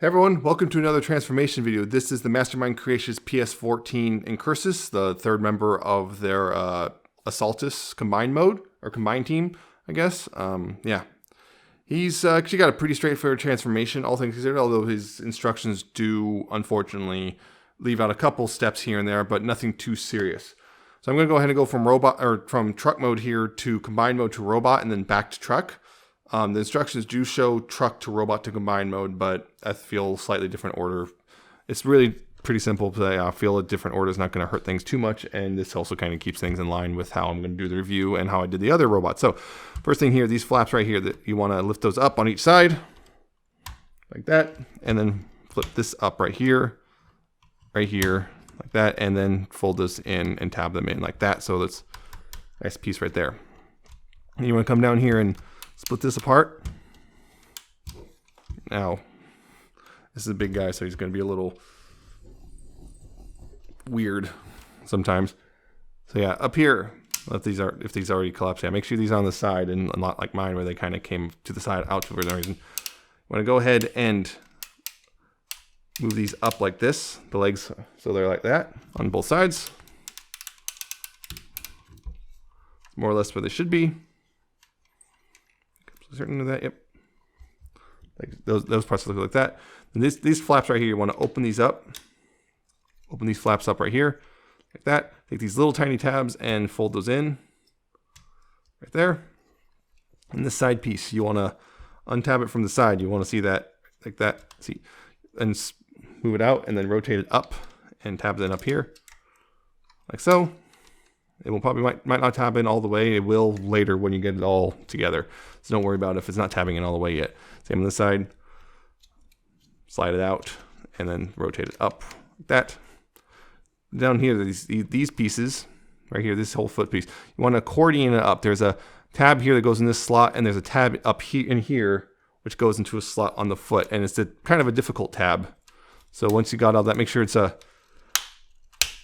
Hey everyone, welcome to another transformation video. This is the Mastermind Creations PS-14 Incursus, the third member of their Assaultus combined mode, or combined team, I guess. Yeah. He's actually got a pretty straightforward transformation, all things considered, although his instructions do, unfortunately, leave out a couple steps here and there, but nothing too serious. So I'm going to go ahead and go from from truck mode here to combined mode to robot, and then back to truck. The instructions do show truck to robot to combined mode, but I feel slightly different order. It's really pretty simple, but I feel a different order is not going to hurt things too much, and this also kind of keeps things in line with how I'm going to do the review and how I did the other robot. So first thing here, these flaps right here, that you want to lift those up on each side, like that, and then flip this up right here, like that, and then fold this in and tab them in like that. So that's a nice piece right there. And you want to come down here and split this apart. Now, this is a big guy, so he's going to be a little weird sometimes. So yeah, up here, if these already collapsed, yeah, make sure these are on the side and not like mine where they kind of came to the side out for no reason. I'm going to go ahead and move these up like this, the legs, so they're like that on both sides. More or less where they should be. Certain of that, yep. Like those parts look like that. And these flaps right here, you want to open these up. Open these flaps up right here, like that. Take these little tiny tabs and fold those in, right there. And this side piece, you want to untab it from the side. You want to see that, like that. See, and move it out, and then rotate it up, and tab it up here, like so. It will probably might not tab in all the way. It will later when you get it all together. So don't worry about it if it's not tabbing in all the way yet. Same on this side. Slide it out and then rotate it up like that. Down here, these pieces right here, this whole foot piece, you want to accordion it up. There's a tab here that goes in this slot, and there's a tab up here in here which goes into a slot on the foot, and it's kind of a difficult tab. So once you got all that, make sure it's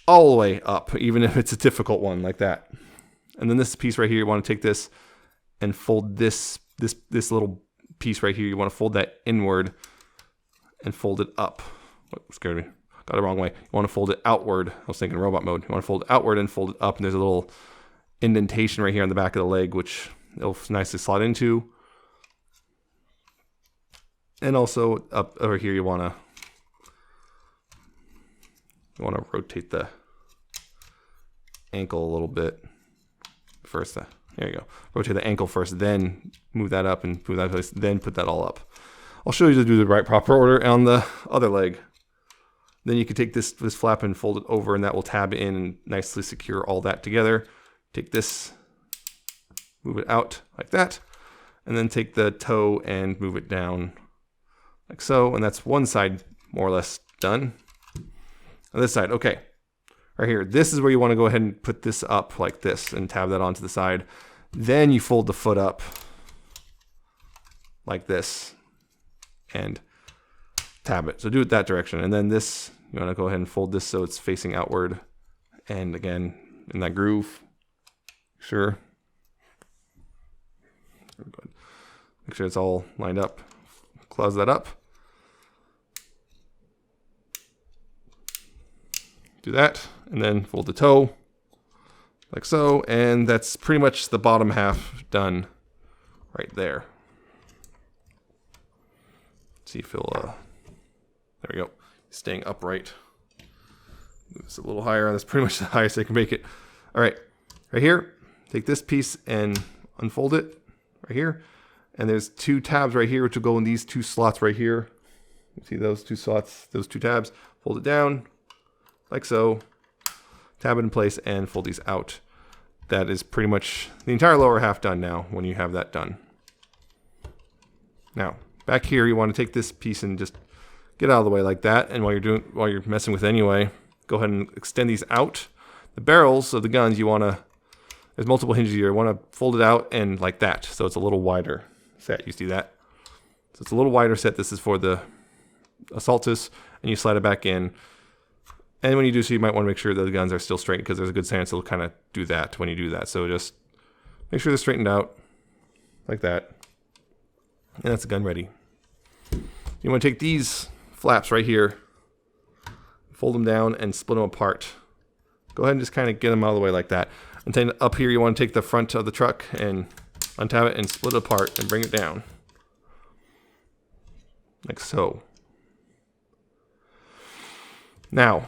all the way up, even if it's a difficult one like that. And then this piece right here, you want to take this and fold this little piece right here. You want to fold that inward and fold it up. Oh, scared me. Got it the wrong way. You want to fold it outward. I was thinking robot mode. You want to fold it outward and fold it up. And there's a little indentation right here on the back of the leg, which it'll nicely slot into. And also up over here, you want to rotate the ankle a little bit first. There you go. Rotate the ankle first, then move that up and move that place, then put that all up. I'll show you to do the right proper order on the other leg. Then you can take this flap and fold it over, and that will tab in and nicely secure all that together. Take this, move it out like that, and then take the toe and move it down like so, and that's one side more or less done. On this side, okay. Right here, this is where you want to go ahead and put this up like this and tab that onto the side. Then you fold the foot up like this and tab it. So do it that direction. And then this, you want to go ahead and fold this so it's facing outward. And again, in that groove. Sure. Make sure it's all lined up. Close that up. Do that, and then fold the toe like so, and that's pretty much the bottom half done right there. Let's see if he'll there we go, staying upright. Move this a little higher. That's pretty much the highest I can make it. All right, right here, take this piece and unfold it right here, and there's two tabs right here which will go in these two slots right here. See those two slots, those two tabs. Fold it down like so, tab it in place, and fold these out. That is pretty much the entire lower half done now when you have that done. Now, back here, you want to take this piece and just get out of the way like that, and while you're messing with it anyway, go ahead and extend these out. The barrels of the guns, there's multiple hinges here. You want to fold it out and like that, so it's a little wider set. You see that? So it's a little wider set. This is for the Assaultus, and you slide it back in. And when you do so, you might want to make sure that the guns are still straight, because there's a good chance it'll kind of do that when you do that. So just make sure they're straightened out like that. And that's the gun ready. You want to take these flaps right here. Fold them down and split them apart. Go ahead and just kind of get them out of the way like that. And then up here, you want to take the front of the truck and untab it and split it apart and bring it down. Like so. Now,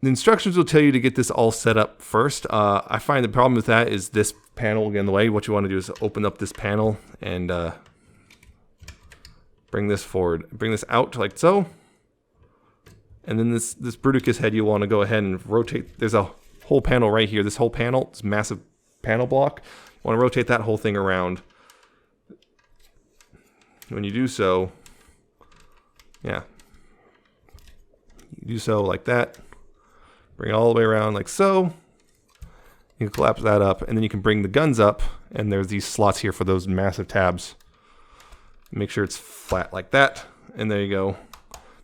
the instructions will tell you to get this all set up first. I find the problem with that is this panel will get in the way. What you want to do is open up this panel and bring this forward. Bring this out like so. And then this Bruticus head, you want to go ahead and rotate. There's a whole panel right here. This whole panel, this massive panel block. You want to rotate that whole thing around. When you do so, yeah. You do so like that. Bring it all the way around like so. You can collapse that up, and then you can bring the guns up, and there's these slots here for those massive tabs. Make sure it's flat like that, and there you go.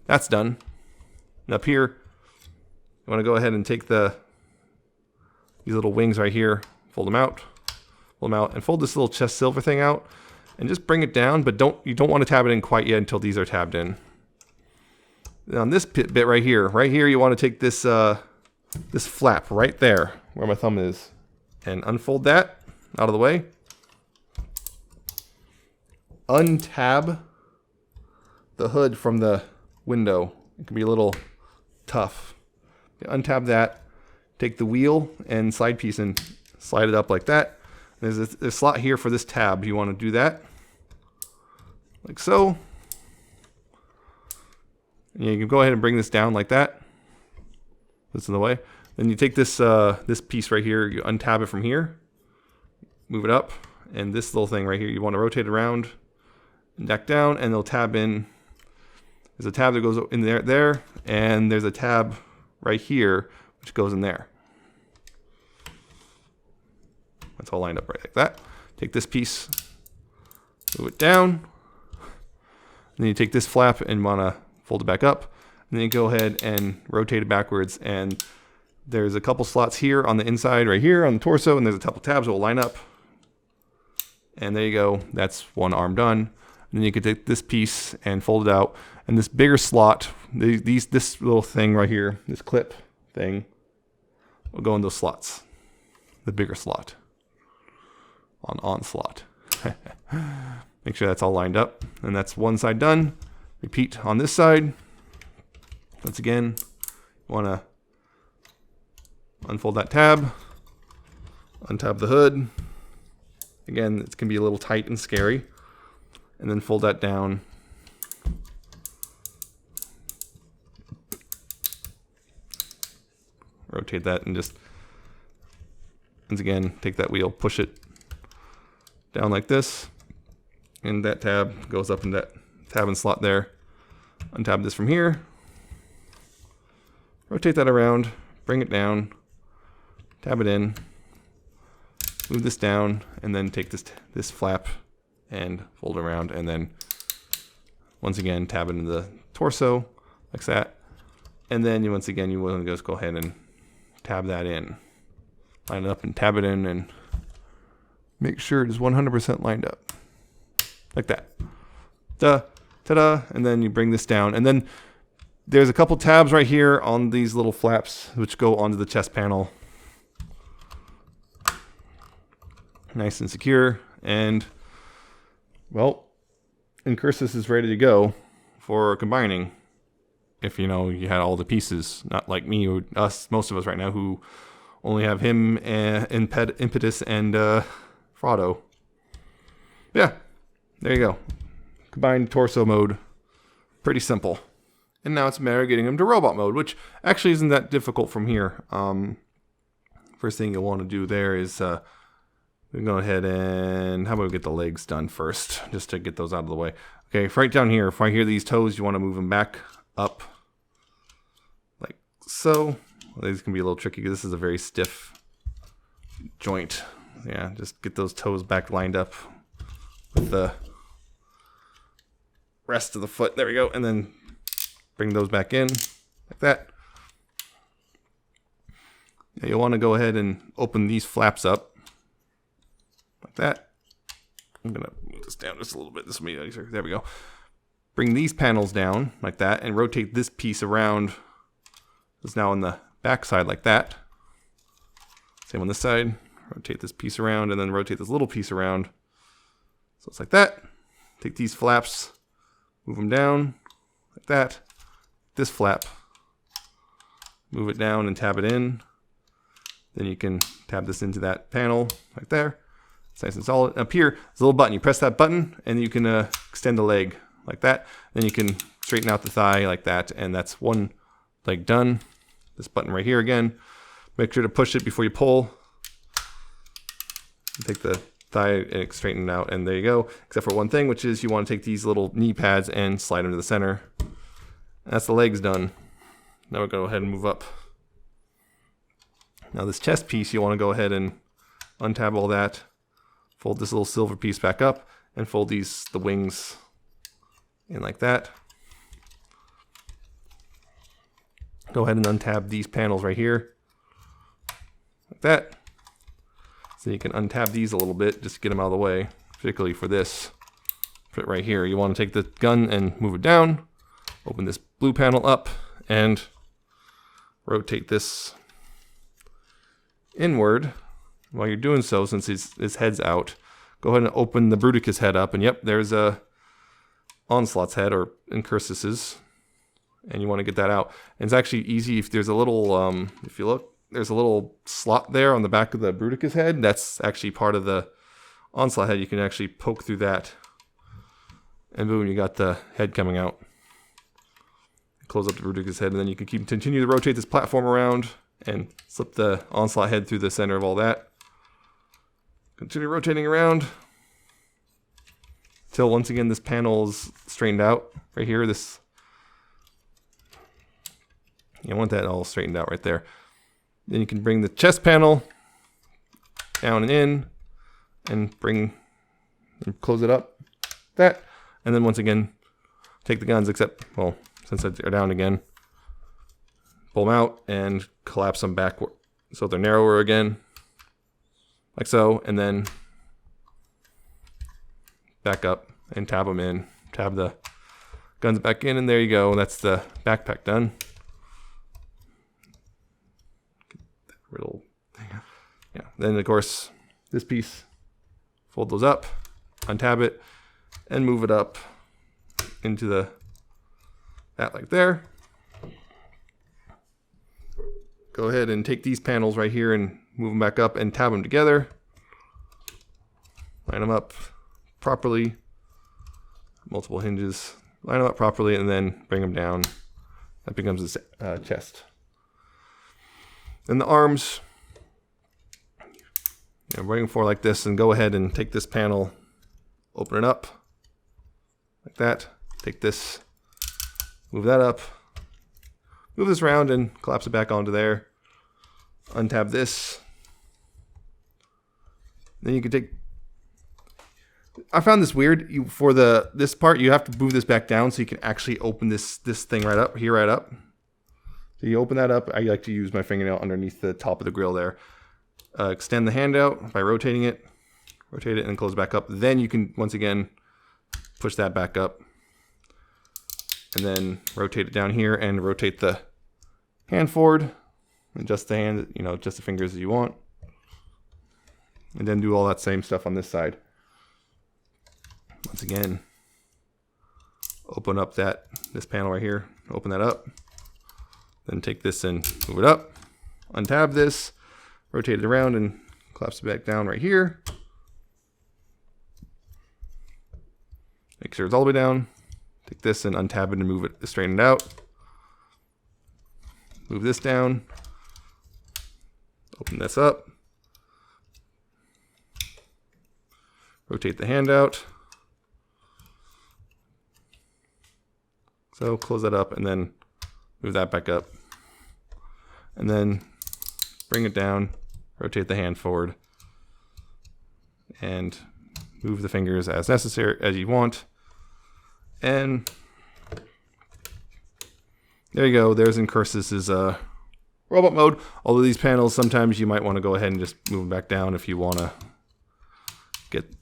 That's done. And up here, you want to go ahead and take these little wings right here, fold them out, and fold this little chest silver thing out, and just bring it down, but you don't want to tab it in quite yet until these are tabbed in. And on this bit right here, you want to take this this flap right there, where my thumb is, and unfold that out of the way. Untab the hood from the window. It can be a little tough. Untab that. Take the wheel and side piece and slide it up like that. There's a slot here for this tab. You want to do that like so. And you can go ahead and bring this down like that. That's in the way. Then you take this this piece right here. You untab it from here. Move it up, and this little thing right here, you want to rotate around, and back down, and they'll tab in. There's a tab that goes in there, and there's a tab right here which goes in there. That's all lined up right like that. Take this piece, move it down, and then you take this flap and want to fold it back up, and then you go ahead and rotate it backwards, and there's a couple slots here on the inside right here on the torso, and there's a couple tabs that will line up, and there you go. That's one arm done. And then you can take this piece and fold it out, and this bigger slot, this little thing right here, this clip thing, will go in those slots. The bigger slot on slot. Make sure that's all lined up, and that's one side done. Repeat on this side. Once again, you want to unfold that tab, untab the hood. Again, it can be a little tight and scary. And then fold that down. Rotate that and just, once again, take that wheel, push it down like this. And that tab goes up in that tab and slot there. Untab this from here. Rotate that around, bring it down, tab it in, move this down, and then take this flap and fold it around, and then once again tab it into the torso like that. And then once again you want to just go ahead and tab that in. Line it up and tab it in and make sure it is 100% lined up. Like that. Ta-da! And then you bring this down, and then there's a couple tabs right here on these little flaps which go onto the chest panel. Nice and secure, and well, Incursus is ready to go for combining. If you had all the pieces, not like me or most of us right now who only have him and Impetus and Fraudo. Yeah, there you go. Combined torso mode, pretty simple. And now it's a matter of getting him to robot mode, which actually isn't that difficult from here. First thing you'll want to do there is we can go ahead and, how about we get the legs done first, just to get those out of the way. Okay, right down here, if I hear these toes, you want to move them back up, like so. Well, these can be a little tricky because this is a very stiff joint. Yeah, just get those toes back lined up with the rest of the foot. There we go, and then bring those back in, like that. Now you'll want to go ahead and open these flaps up. Like that. I'm going to move this down just a little bit. This will be easier. There we go. bring these panels down like that and rotate this piece around. It's now on the back side like that. Same on this side. Rotate this piece around and then rotate this little piece around. So it's like that. Take these flaps, move them down like that. This flap, move it down and tab it in. Then you can tab this into that panel right there. It's nice and solid. Up here, there's a little button. You press that button and you can extend the leg like that. Then you can straighten out the thigh like that. And that's one leg done. This button right here again. Make sure to push it before you pull. Take the thigh and straighten it out, and there you go. Except for one thing, which is you want to take these little knee pads and slide them to the center. That's the legs done. Now we'll go ahead and move up. Now this chest piece, you want to go ahead and untab all that. Fold this little silver piece back up, and fold the wings in like that. Go ahead and untab these panels right here, like that. So you can untab these a little bit, just to get them out of the way, particularly for this. Put it right here. You want to take the gun and move it down, open this blue panel up, and rotate this inward. While you're doing so, since his head's out, go ahead and open the Bruticus head up, and yep, there's a Onslaught's head, or Incursus's, and you want to get that out. And it's actually easy if there's a little, if you look, there's a little slot there on the back of the Bruticus head. That's actually part of the Onslaught head. You can actually poke through that, and boom, you got the head coming out. Close up the Bruticus head, and then you can continue to rotate this platform around and slip the Onslaught head through the center of all that. Continue rotating around until once again this panel is straightened out right here. This, you want that all straightened out right there. Then you can bring the chest panel down and in, and close it up, that, and then once again take the guns, except, well, since they're down again, pull them out and collapse them backward so they're narrower again, like so, and then back up and tab them in, tab the guns back in, and there you go. That's the backpack done. Riddle. Yeah. Then of course this piece, fold those up, untab it, and move it up into that like there. Go ahead and take these panels right here and move them back up and tab them together. Line them up properly. Multiple hinges. Line them up properly and then bring them down. That becomes the chest. Then the arms, bring them forward like this, and go ahead and take this panel, open it up like that. Take this, move that up, move this around and collapse it back onto there. Untab this. Then you can take, I found this weird, for this part you have to move this back down so you can actually open this thing right up, here right up. So you open that up. I like to use my fingernail underneath the top of the grill there. Extend the hand out by rotating it. Rotate it and close back up. Then you can, once again, push that back up. And then rotate it down here and rotate the hand forward. Adjust the hand, adjust the fingers as you want. And then do all that same stuff on this side. Once again, open up this panel right here. Open that up. Then take this and move it up, untab this, rotate it around and collapse it back down right here. Make sure it's all the way down. Take this and untab it and move it, straighten it out. Move this down. Open this up. Rotate the hand out. So close that up and then move that back up. And then bring it down, rotate the hand forward, and move the fingers as necessary, as you want. And there you go. There's Incursus's robot mode. Although these panels, sometimes you might want to go ahead and just move them back down if you want to get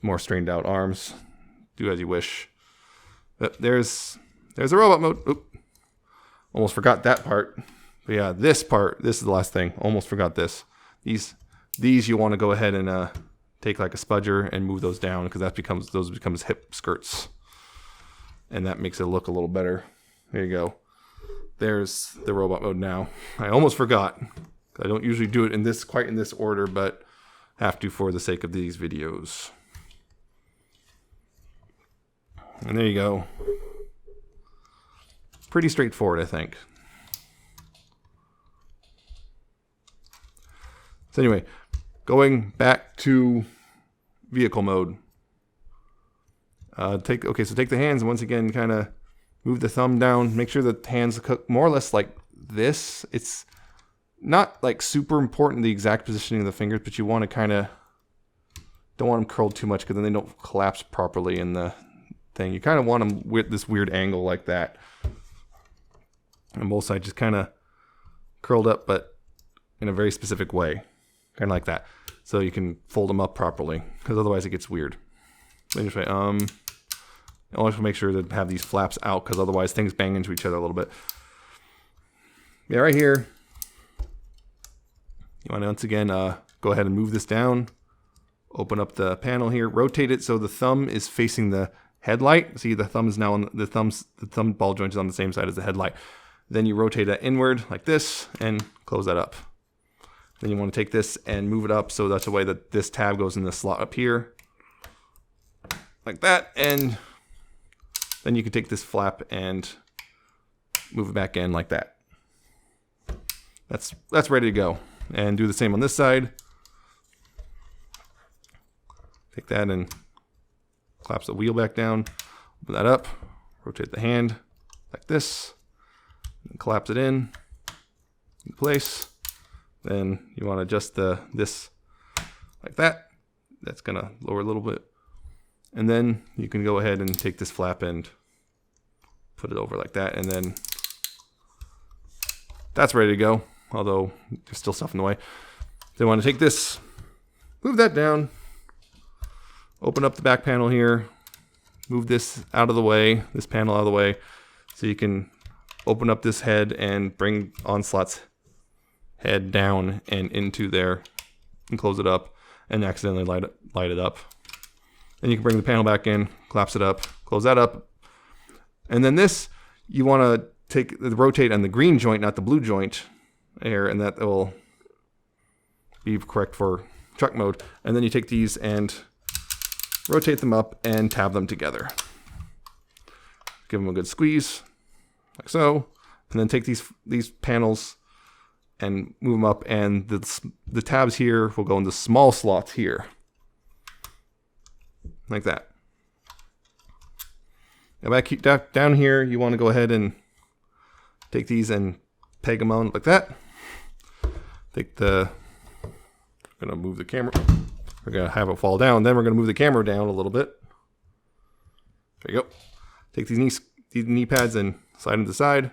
more strained out arms. Do as you wish. There's a robot mode. Oop. Almost forgot that part. But yeah, this part, this is the last thing. Almost forgot this. These you want to go ahead and take like a spudger and move those down, because those becomes hip skirts. And that makes it look a little better. There you go. There's the robot mode now. I almost forgot. I don't usually do it quite in this order, but have to for the sake of these videos. And there you go. Pretty straightforward, I think. So anyway, going back to vehicle mode. Take the hands and once again kind of move the thumb down. Make sure the hands cook more or less like this. It's not like super important the exact positioning of the fingers, but you want to don't want them curled too much, because then they don't collapse properly in the thing. You kind of want them with this weird angle like that. On both sides, just kind of curled up, but in a very specific way. Kind of like that. So you can fold them up properly, because otherwise it gets weird. Anyway, I always make sure to have these flaps out, because otherwise things bang into each other a little bit. Yeah, right here. You want to once again go ahead and move this down. Open up the panel here. Rotate it so the thumb is facing the headlight. See, the thumb is now on the thumb ball joint is on the same side as the headlight. Then you rotate that inward like this and close that up. Then you want to take this and move it up so that's the way that this tab goes in the slot up here. Like that. And then you can take this flap and move it back in like that. That's ready to go. And do the same on this side. Take that and collapse the wheel back down. Open that up. Rotate the hand like this. And collapse it in place. Then you want to adjust this like that. That's going to lower a little bit. And then you can go ahead and take this flap and put it over like that. And then that's ready to go. Although there's still stuff in the way. They want to take this, move that down, open up the back panel here, move this out of the way, this panel out of the way, so you can open up this head and bring Onslaught's head down and into there and close it up and accidentally light it up. Then you can bring the panel back in, collapse it up, close that up. And then this, you want to rotate on the green joint, not the blue joint here, and that will be correct for truck mode. And then you take these and rotate them up and tab them together. Give them a good squeeze, like so. And then take these panels and move them up, and the tabs here will go into small slots here. Like that. Now back down here, you want to go ahead and take these and peg them on like that. I'm gonna move the camera. We're gonna have it fall down. Then we're gonna move the camera down a little bit. There you go. Take these knee pads and slide them to the side.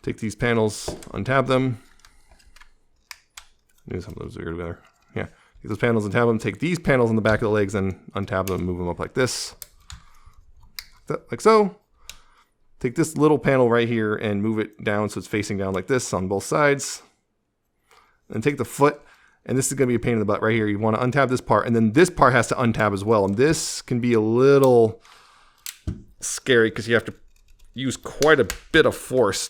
Take these panels, untab them. Maybe some of those are together. Yeah. Take those panels and tab them. Take these panels on the back of the legs and untab them and move them up like this. Like so. Take this little panel right here and move it down so it's facing down like this on both sides. And take the foot, and this is going to be a pain in the butt right here. You want to untab this part, and then this part has to untab as well. And this can be a little scary because you have to use quite a bit of force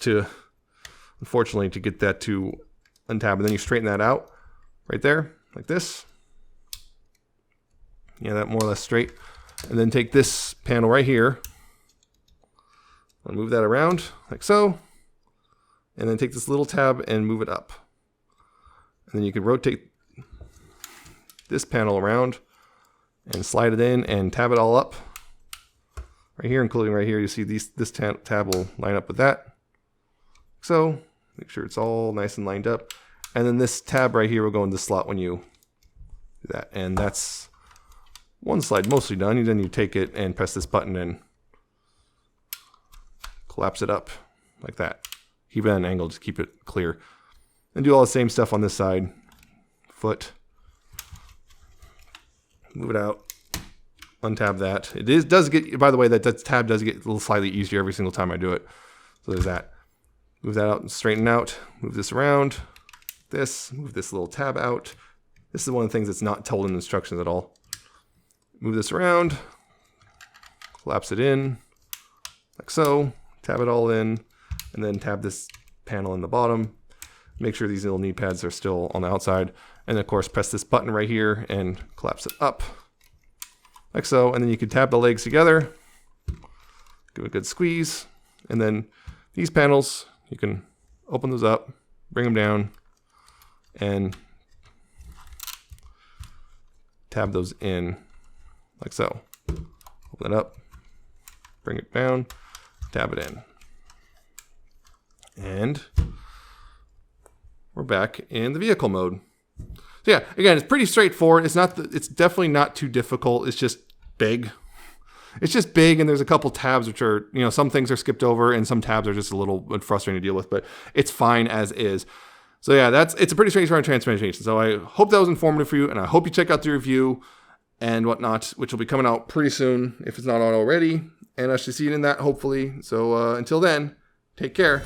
unfortunately, to get that to untab. And then you straighten that out right there, like this. Yeah, that more or less straight. And then take this panel right here. And move that around like so. And then take this little tab and move it up. And then you can rotate this panel around and slide it in and tab it all up. Right here, including right here, you see this tab will line up with that. So make sure it's all nice and lined up. And then this tab right here will go in the slot when you do that. And that's one slide mostly done. And then you take it and press this button and collapse it up like that. Keep it at an angle, just keep it clear. And do all the same stuff on this side. Foot. Move it out. untab that. Does get, by the way, that tab does get a little slightly easier every single time I do it. So there's that. Move that out and straighten out. Move this around. Move this little tab out. This is one of the things that's not told in the instructions at all. Move this around. Collapse it in, like so. Tab it all in, and then tab this panel in the bottom. Make sure these little knee pads are still on the outside. And of course, press this button right here and collapse it up, like so. And then you can tab the legs together, give it a good squeeze. And then these panels, you can open those up, bring them down, and tab those in, like so. Open it up, bring it down, tab it in. And we're back in the vehicle mode. So yeah, again, it's pretty straightforward. It's definitely not too difficult. It's just big. It's just big, and there's a couple tabs which are, some things are skipped over, and some tabs are just a little bit frustrating to deal with, but it's fine as is. So yeah, it's a pretty straightforward transformation. So I hope that was informative for you, and I hope you check out the review and whatnot, which will be coming out pretty soon if it's not out already. And I should see you in that, hopefully. So until then, take care.